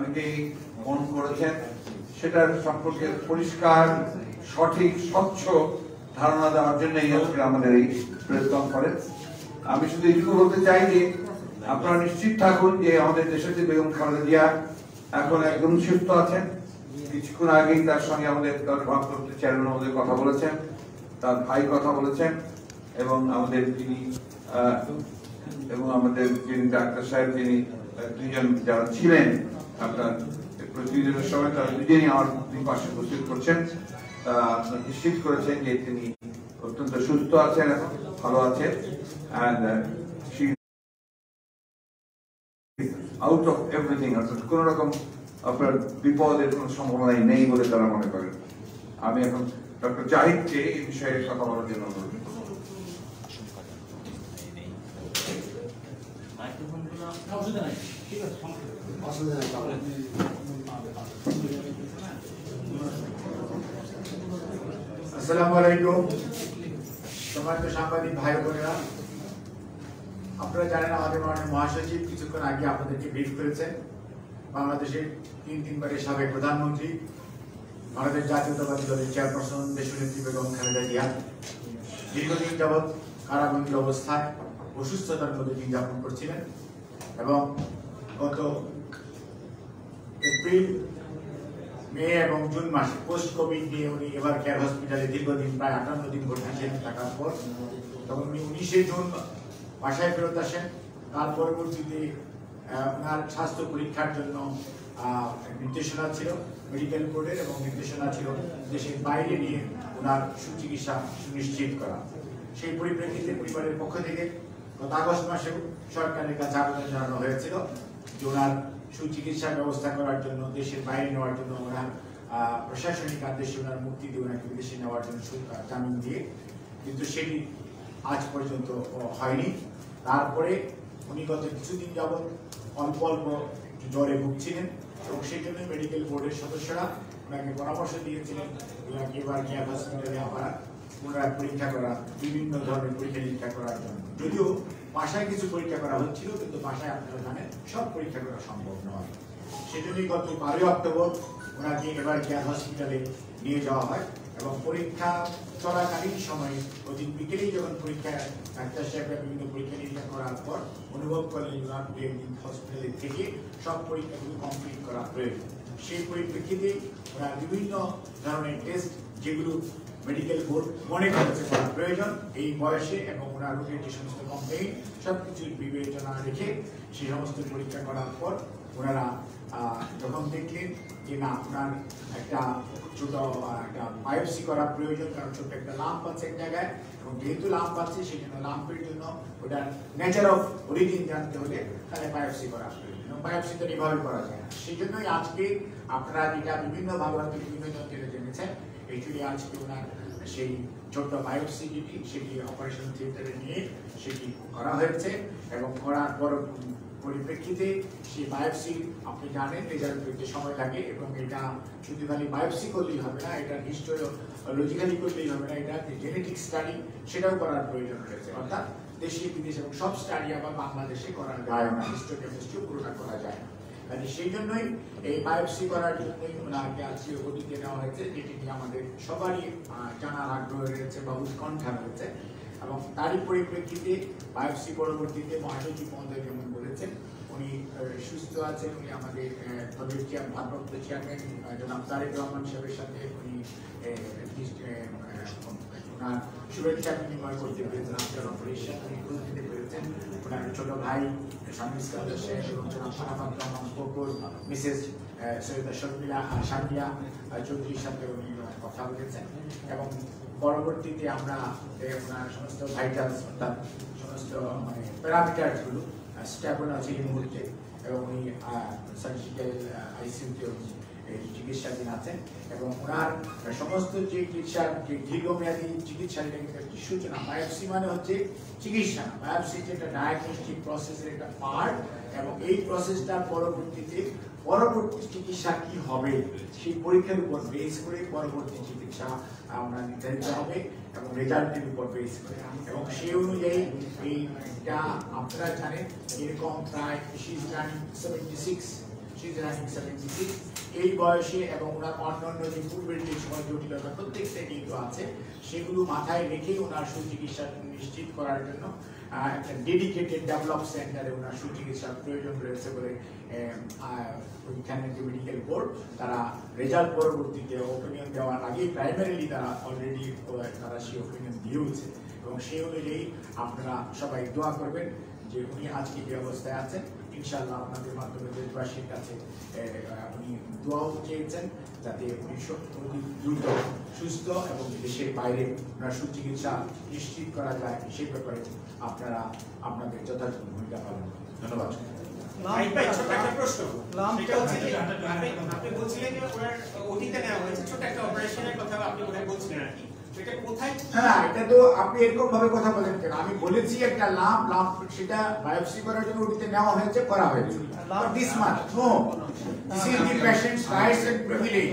অনেকেই মন করেছেন, সেটার সম্পর্কে পরিষ্কার সঠিক স্বচ্ছ ধারণা দেওয়ার জন্যই আজকে আমাদের এই প্রেস কনফারেন্স। আমি শুধু এইটুকু বলতে চাই যে আপনারা নিশ্চিত থাকুন যে আমাদের দেশের যে বেগম খালেদা জিয়া এখন একদম সুস্থ আছেন। কিছুক্ষণ আগেই তার সঙ্গে আমাদের ভারপ্রাপ্ত চেয়ারম্যান আমাদের কথা বলেছেন, তার ভাই কথা বলেছেন, এবং আমাদের যিনি ডাক্তার সাহেব যিনি দুইজন যারা ছিলেন আপনার প্রতিনিধিদের সময়, তারা দুজনই আমার পাশে উপস্থিত করছেন। নিশ্চিত করেছেন যে তিনি অত্যন্ত সুস্থ আছেন, এখন ভালো আছেন, আউট অফ এভরিথিং, অর্থাৎ কোন রকম আপনার বিপদের কোন সম্ভাবনাই নেই বলে তারা মনে করেন। আমি এখন ডক্টর জাহিদকে এই বিষয়ে কথা বলার জন্য অনুরোধ করব। আসসালামু আলাইকুম সম্মানিত সাংবাদিক ভাই বোনেরা, আপনারা জানেন আমাদের মাননীয় মহাসচিব কিছুক্ষণ আগে আপনাদেরকে ব্রিফ করেছেন। বাংলাদেশের তিনবারের সাবেক প্রধানমন্ত্রী, বাংলাদেশ জাতীয়তাবাদী দলের চেয়ারপারসন দেশনেত্রী বেগম খালেদা জিয়া দীর্ঘদিন যাবৎ কারাবন্দী অবস্থায় অসুস্থতার মধ্যে দিন যাপন করছিলেন এবং গত এপ্রিল, মে এবং জুন মাসে পোস্ট কোভিড নিয়ে উনি এবার কেয়ার হসপিটালে দীর্ঘদিন প্রায় 58 দিন ভর্তি ছিলেন থাকার পর। তখন উনি 19শে জুন বাসায় ফেরত আসেন। তার পরবর্তীতে ওনার স্বাস্থ্য পরীক্ষার জন্য নির্দেশনা ছিল মেডিকেল বোর্ডের, এবং নির্দেশনা ছিল দেশের বাইরে নিয়ে ওনার সুচিকিৎসা সুনিশ্চিত করা। সেই পরিপ্রেক্ষিতে পরিবারের পক্ষ থেকে গত আগস্ট মাসেও সরকারের কাছে আবেদন জানানো হয়েছিল যে ওনার সুচিকিৎসার ব্যবস্থা করার জন্য, দেশের বাইরে নেওয়ার জন্য, ওনার প্রশাসনিক আদেশে ওনার মুক্তি দিয়ে ওনাকে বিদেশে নেওয়ার জন্য জামিন দিয়ে, কিন্তু সেটি আজ পর্যন্ত হয়নি। তারপরে উনি গত কিছুদিন যাবৎ অল্প অল্প জ্বরে ভুগছিলেন এবং সেই জন্য মেডিকেল বোর্ডের সদস্যরা ওনাকে পরামর্শ দিয়েছিলেন ওনাকে এবার কেয়ার হসপিটালে আবার পুনরায় পরীক্ষা করা, বিভিন্ন ধরনের পরীক্ষা নিরীক্ষা করার জন্য। যদিও বাসায় কিছু পরীক্ষা করা হচ্ছিল, কিন্তু বাসায় আপনারা জানেন সব পরীক্ষা করা সম্ভব নয়। সেজন্যই গত 12 অক্টোবর ওনাকে এবার কেয়ার হসপিটালে নিয়ে যাওয়া হয় এবং পরীক্ষা চলাকালীন সময়ে ওদিন বিকেলেই যখন পরীক্ষা ডাক্তার সাহেবরা বিভিন্ন পরীক্ষা নিরীক্ষা করার পর অনুভব করলেন ওনার হসপিটালে থেকে সব পরীক্ষাগুলো কমপ্লিট করা প্রয়োজন। সেই পরিপ্রেক্ষিতে ওরা বিভিন্ন ধরনের টেস্ট যেগুলো মেডিকেল বোর্ড মনে করেছে করা প্রয়োজন এই বয়সে এবং ওনার রোগের যে সমস্ত কমপ্লেইন সবকিছুর বিবেচনা রেখে সেই সমস্ত পরীক্ষা করার পর ওনারা যখন দেখলেন যে না, ওনার একটা ছোট একটা বায়োপসি করা প্রয়োজন, কারণ ছোট একটা লাম্প আছে এক জায়গায়, এবং যেহেতু লাম্প আছে সেই জন্য লাম্পের জন্য ওটার নেচার অফ অরিজিন জানতে হলে তাহলে বায়োপসি করা প্রয়োজন, এবং বায়োপসি তো এভাবে করা যায় না। সেই জন্যই আজকে আপনারা যেটা বিভিন্ন ভাগ বিভিন্ন যন্ত্রে জেনেছেন, এইচুয়ালি আজকে ওনার সেই ছোট্ট বায়োপসি যেটি সেটি অপারেশন থিয়েটারে নিয়ে সেটি করা হয়েছে এবং করার পর পরিপ্রেক্ষিতে সেই বায়োপসি আপনি জানেন রেজাল্ট পেতে সময় লাগে, এবং এটা শুধু খালি বায়োপসি করলেই হবে না, এটা হিস্টোলজিক্যালি করলেই হবে না, এটা জেনেটিক স্টাডি সেটাও করার প্রয়োজন রয়েছে। অর্থাৎ দেশে বিদেশে এবং সব স্টাডি আবার বাংলাদেশে করা যায় না, হিস্টোকেমিস্ট্রি পুরোটা করা যায় না। সেই জন্যই এই বায়োপসি করার জন্যই ওনাকে আজকে ওটিতে নেওয়া হয়েছে, যেটি নিয়ে আমাদের সবারই জানার আগ্রহ রয়েছে বা উৎকণ্ঠা রয়েছে। এবং তারই পরিপ্রেক্ষিতে বায়োপসি পরবর্তীতে মহাসচিব মহোদয় যেমন বলেছেন উনি সুস্থ আছেন। উনি আমাদের দলের ভারপ্রাপ্ত চেয়ারম্যান জনাব তারেক রহমান সাহেবের সাথে উনি ওনার শুভেচ্ছা বিনিময় করতে পেরেছেন, আপনার অপারেশন উনি খোঁজ দিতে পেরেছেন। ওনার ছোট ভাই স্বামী ইস্কান্দার সাহেব এবং জনাব ফারাফাত রহমান কোকর, মিসেস সৈয়দা শামিয়া চৌধুরীর সাথে উনি কথা বলেছেন। এবং পরবর্তীতে আমরা ওনার সমস্ত ভাইটালস অর্থাৎ সমস্ত মানে প্যারামিটারগুলো স্টেবল আছে এই মুহূর্তে, এবং উনি সার্জিক্যাল আইসিইউতে চিকিৎসাধীন আছেন। এবং ওনার সমস্ত যে চিকিৎসার যে দীর্ঘমেয়াদী চিকিৎসা এটা কিন্তু একটি সূচনা। বায়োপসি মানে হচ্ছে চিকিৎসা, বায়োপসি একটা ডায়াগনস্টিক প্রসেসের একটা পার্ট, এবং এই প্রসেসটা পরবর্তীতে পরবর্তী চিকিৎসা কি হবে সেই পরীক্ষার উপর বেস করে পরবর্তী চিকিৎসা আমরা নির্ধারিত হবে এবং রেজাল্টের উপর বেস করে, এবং সেই অনুযায়ী এইটা আপনারা জানেন এরকম প্রায় 76 শি ইজ রানিং 76 এই বয়সে এবং ওনার অন্যান্য যে পূর্বের যে সময় জটিলতা প্রত্যেকটা কিন্তু আছে সেগুলো মাথায় রেখে ওনার সুচিকিৎসা নিশ্চিত করার জন্য একটা ডেডিকেটেড ডেভেলপ সেন্টারে ওনার সুচিকিৎসার প্রয়োজন রয়েছে বলে ওইখানে যে মেডিকেল বোর্ড তারা রেজাল্ট পরবর্তীতে ওপিনিয়ন দেওয়ার আগে প্রাইমারিলি তারা অলরেডি তারা সেই ওপিনিয়ন দিয়েছে এবং সেই অনুযায়ী আপনারা সবাই দোয়া করবেন যে উনি আজকে যে অবস্থায় আছেন ইনশাআল্লাহ আপনাদের মাধ্যমে দেশবাসীর কাছে উনি দোয়াও চেয়েছেন যাতে উনি অতি দ্রুত সুস্থ এবং দেশের বাইরে ওনার সুচিকিৎসা নিশ্চিত করা যায় সেই ব্যাপারে আপনারা আপনাদের যথাযথ ভূমিকা পালন করুন। ধন্যবাদ। আপনি বলছিলেন যে ওনার অতীতে নেওয়া হয়েছে ছোট একটা অপারেশনের কথা আপনি বলছিলেন আর কি, হ্যাঁ এটা তো আপনি এরকম ভাবে কথা বলেন কেন? আমি বলেছি একটা লাম্প সেটা বায়োপসি করার জন্য ওটিতে নেওয়া হয়েছে, করা হয়েছে। This much, no. This is the patient's rights and privilege.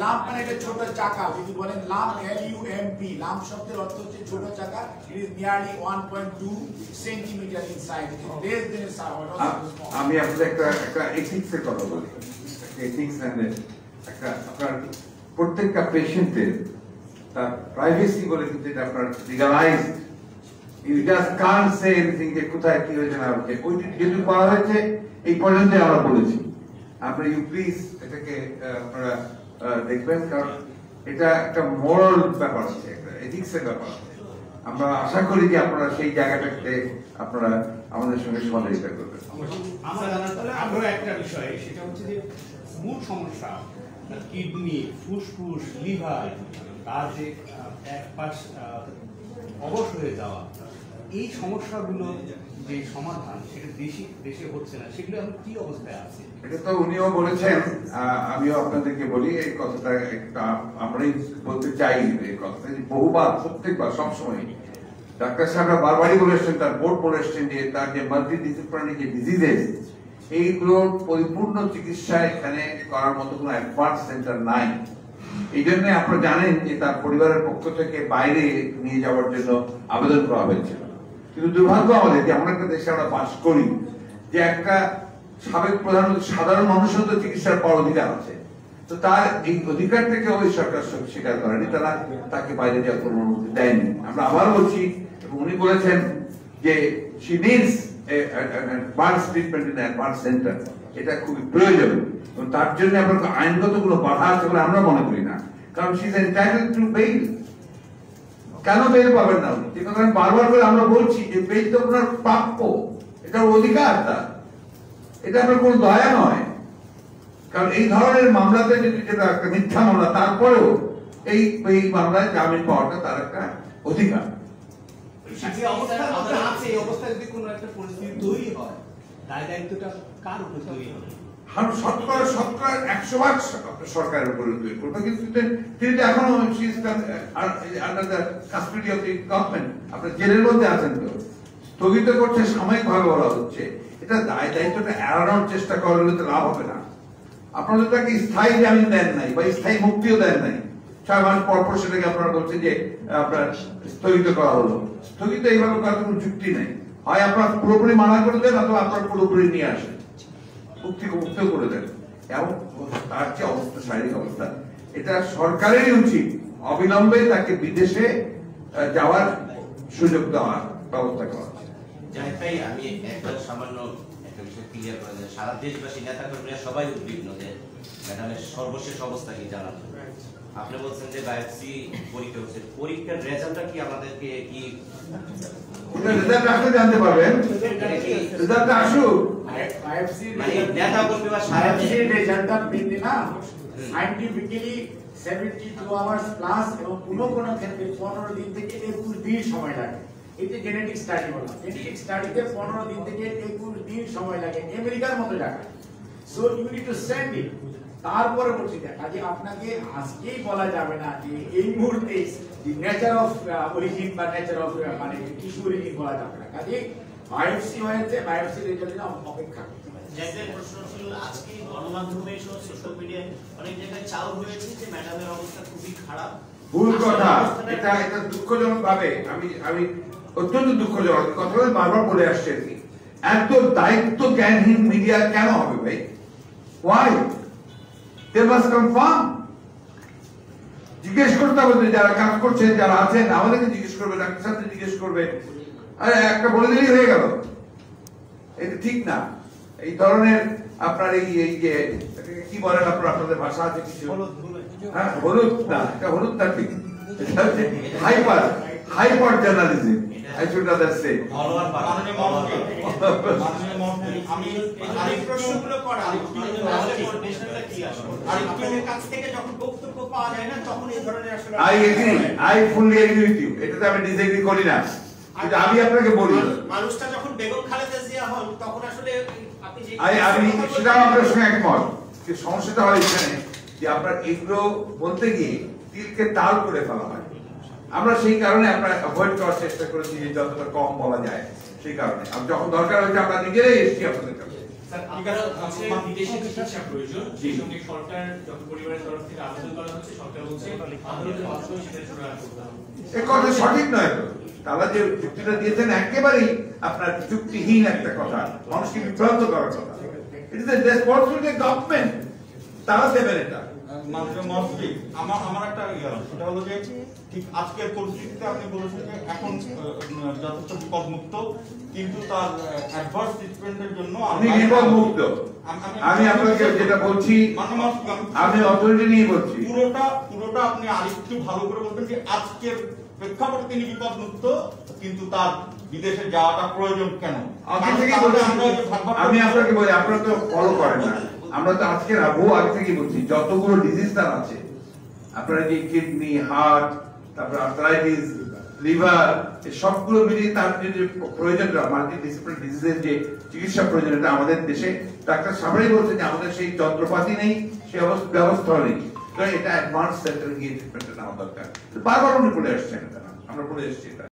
Lump মানে এটা ছোট চাকা, যদি বলেন লাম্প LUMP, লাম্প শব্দের অর্থ হচ্ছে ছোট চাকা। It is nearly 1.2 centimeter in size. It is less than a small. আমি আপনাদের একটা এথিক্স এর কথা বলি। এথিক্স মানে একটা আপনার প্রত্যেকটা পেশেন্টের তার প্রাইভেসি বলে কিন্তু এটা আপনার legalise, you just can't say anything যে কোথায় কি হয়েছে না হয়েছে, ওইটি যেটুকু করা হয়েছে এই পর্যন্ত আমরা বলেছি। আপনি ইউ প্লিজ এটাকে আপনারা দেখবেন, কারণ এটা একটা মোরাল ব্যাপার আছে, একটা এথিক্সের ব্যাপার আছে। আমরা আশা করি যে আপনারা সেই জায়গাটাতে আপনারা আমাদের সঙ্গে সহযোগিতা করবেন। আমরা একটা বিষয় সেটা হচ্ছে যে মূল সমস্যা কিডনি, ফুসফুস, লিভার, তার যে এক পাশ অবশ হয়ে যাওয়া, এই সমস্যাগুলো যে সমাধান সেটা দেশে হচ্ছে না, সেগুলো এখন কি অবস্থায় আছে? এটা তো উনিও বলেছেন, আমিও আপনাদেরকে বলি এই কথাটা, আমরাই বলতে চাই এই কথাটা বহুবার, প্রত্যেকবার, সবসময় ডাক্তার সাহেবরা বারবারই বলে এসছেন, তার বোর্ড বলে এসছেন যে তার যে মাল্টি ডিসিপ্লিনারি যে ডিজিজেস এইগুলোর পরিপূর্ণ চিকিৎসা এখানে করার মতো কোনো অ্যাডভান্স সেন্টার নাই। এই জন্য আপনারা জানেন যে তার পরিবারের পক্ষ থেকে বাইরে নিয়ে যাওয়ার জন্য আবেদন করা হয়েছিল। কিন্তু দুর্ভাগ্য আমাদের যে এমন একটা দেশে আমরা বাস করি যে একটা সাবেক প্রধানমন্ত্রী সাধারণ মানুষের তো চিকিৎসার পাওয়ার অধিকার আছে, তো তার এই অধিকার থেকে ওই সরকার স্বীকার করেনি, তারা তাকে বাইরে যাওয়ার কোনো অনুমতি দেয়নি। আমরা আবার বলছি, এবং উনি বলেছেন যে she needs an advanced treatment in an advanced center, এটা খুবই প্রয়োজন, এবং তার জন্য আপনার আইনগত কোনো বাধা আছে বলে আমরা মনে করি না, কারণ she is entitled to bail। কেন বেল পাবেন না? যে কথা আমি বারবার করে আমরা বলছি যে বেল তো আপনার প্রাপ্য, এটা অধিকার তার, এটা আপনার কোনো দয়া নয়। কারণ এই ধরনের মামলাতে যদি যেটা একটা মিথ্যা মামলা, তারপরেও এই মামলায় জামিন পাওয়াটা তার একটা অধিকার। অবস্থায় যদি কোনো একটা পরিস্থিতি তৈরি হয়, দায় দায়িত্বটা কার উপর তৈরি হবে? শতকরা 100% সরকারের উপরে তৈরি করবে, কিন্তু তিনি তো এখনো under the custody of the government, আপনার জেলের মধ্যে আছেন, তো স্থগিত করছে, সাময়িক ভাবে বলা হচ্ছে। এটা দায় দায়িত্বটা এড়ানোর চেষ্টা করলে তো লাভ হবে না। আপনারা তো তাকে স্থায়ী জামিন দেন নাই বা স্থায়ী মুক্তিও দেন নাই, 6 মাস পর পর সেটাকে আপনারা বলছেন যে আপনার স্থগিত করা হলো। স্থগিত এইভাবে করার কোনো যুক্তি নেই। হয় আপনার পুরোপুরি মানা করে দেন, অথবা আপনার পুরোপুরি নিয়ে আসেন, মুক্ত করে দেন। এবং তার যে অবস্থা, শারীরিক অবস্থা, এটা সরকারেরই উচিত অবিলম্বে তাকে বিদেশে যাওয়ার সুযোগ দেওয়ার ব্যবস্থা করা। আমি একটা সামান্য একটা বিষয় ক্লিয়ার করা যায়, সারা দেশবাসী নেতা কর্মীরা সবাই উদ্বিগ্ন যে ম্যাডামের সর্বশেষ অবস্থা কি জানার জন্য। আপনি বলছেন যে বায়োপসি পরীক্ষা হচ্ছে, পরীক্ষার রেজাল্টটা কি আমাদেরকে কি রেজাল্ট আসলে জানতে পারবেন? রেজাল্ট আসুক, বায়োপসি মানে নেতা কর্মী বা সারা দেশের রেজাল্টটা পেতে না সায়েন্টিফিক্যালি 72 আওয়ার্স প্লাস, এবং কোনো ক্ষেত্রে 15 দিন থেকে 21 দিন সময় লাগে। এটা জেনেটিক স্টাডি বলা, জেনেটিক স্টাডিতে 15 দিন থেকে 21 দিন সময় লাগে, আমেরিকার মতো জায়গায়। So you need to send it. তারপরে বলছি কাজে আপনাকে আজকেই বলা যাবে না যে এই মুহূর্তে দি নেচার অফ অরিজিন বা নেচার অফ মানে টিস্যু অরিজিন বলা যাবে না। কাজে বায়োপসি হয়েছে, বায়োপসি রেজাল্টের অপেক্ষা। যাদের প্রশ্ন ছিল আজকে গণমাধ্যমে সোশ্যাল মিডিয়ায় অনেক জায়গায় চাল হয়েছে যে ম্যাডামের অবস্থা খুবই খারাপ। ভুল কথা, এটা দুঃখজনক ভাবে আমি অত্যন্ত দুঃখজনক কথা বারবার বলে আসছি আর কি, এত দায়িত্ব জ্ঞানহীন মিডিয়া কেন হবে ভাই? ওয়াই? They must confirm. জিজ্ঞেস করতে হবে যারা কাজ করছেন, যারা আছেন, আমাদেরকে জিজ্ঞেস করবে, ডাক্তার সাহেব জিজ্ঞেস করবে। আরে একটা বলে দিলেই হয়ে গেল, এটা ঠিক না। এই ধরনের আপনার এই যে কি বলেন আপনাদের ভাষা আছে কিছু, হ্যাঁ হলুদ না, এটা হলুদ না, ঠিক hyper journalism. I should rather say. আমি আরেক প্রশ্নগুলো করা কোঅর্ডিনেশনটা কি আসলে আপনাদের কাছ থেকে যখন বক্তব্য পাওয়া যায় না তখন এই ধরনের আসলে I fully agree with you. এটাতে আমি ডিসএগ্রি করি না, কিন্তু আমি আপনাকে বলি মানুষটা যখন বেগম খালেদা জিয়া হন তখন আসলে আপনি যে আমি সেটা আপনার সঙ্গে একমত। যে সমস্যাটা হয় এখানে যে আপনার এগুলো বলতে গিয়ে তিলকে তাল করে ফেলা হয়। আমরা সেই কারণে আমরা অ্যাভয়েড করার চেষ্টা করেছি যে যতটা কম বলা যায়, সেই কারণে যখন দরকার হয়েছে আমরা নিজেরাই এসেছি আপনাদের কাছে। বিদেশি চিকিৎসা প্রয়োজন, সেই সঙ্গে সরকার যখন পরিবারের তরফ থেকে আবেদন করা হচ্ছে, সরকার বলছে আদালতের মাধ্যমে সেটা চূড়ান্ত করতে হবে। এই কথা সঠিক নয় তো। তারা যে যুক্তিটা দিয়েছেন একেবারেই আপনার যুক্তিহীন একটা কথা, মানুষকে বিভ্রান্ত করার কথা। It is the responsibility of government, তারা দেবেন এটা। আমার একটা সেটা হলো যে ঠিক আজকের পরিস্থিতিতে আপনি বলেছেন যে এখন যথেষ্ট বিপদমুক্ত, কিন্তু তার অ্যাডভার্স ট্রিটমেন্টের জন্য আমি বিপদমুক্ত। আমি আপনাকে যেটা বলছি আমি অথরিটি নিয়ে বলছি, পুরোটা আপনি আরেকটু ভালো করে বলবেন যে আজকের প্রেক্ষাপটে তিনি বিপদমুক্ত, কিন্তু তার বিদেশে যাওয়াটা প্রয়োজন কেন? আগে থেকে বলছি, আমি আপনাকে বলি, আপনারা তো ফলো করেন না। আমরা তো আজকে বহু আগে থেকে বলছি যতগুলো ডিজিজ তার আছে, আপনারা যে কিডনি, হার্ট, তারপর আর্থ্রাইটিস, লিভার, এই সবগুলো মিলিয়ে তার যে প্রয়োজনটা মাল্টি ডিসিপ্লিনারি ডিজিজের যে চিকিৎসা প্রয়োজন, এটা আমাদের দেশে ডাক্তার সাহেবরাই বলছেন যে আমাদের সেই যন্ত্রপাতি নেই, সেই ব্যবস্থা নেই। তো এটা অ্যাডভান্স সেন্টারে গিয়ে ট্রিটমেন্টটা নেওয়া দরকার। বারবার উনি বলে আসছেন, আমরা বলে এসেছি এটা।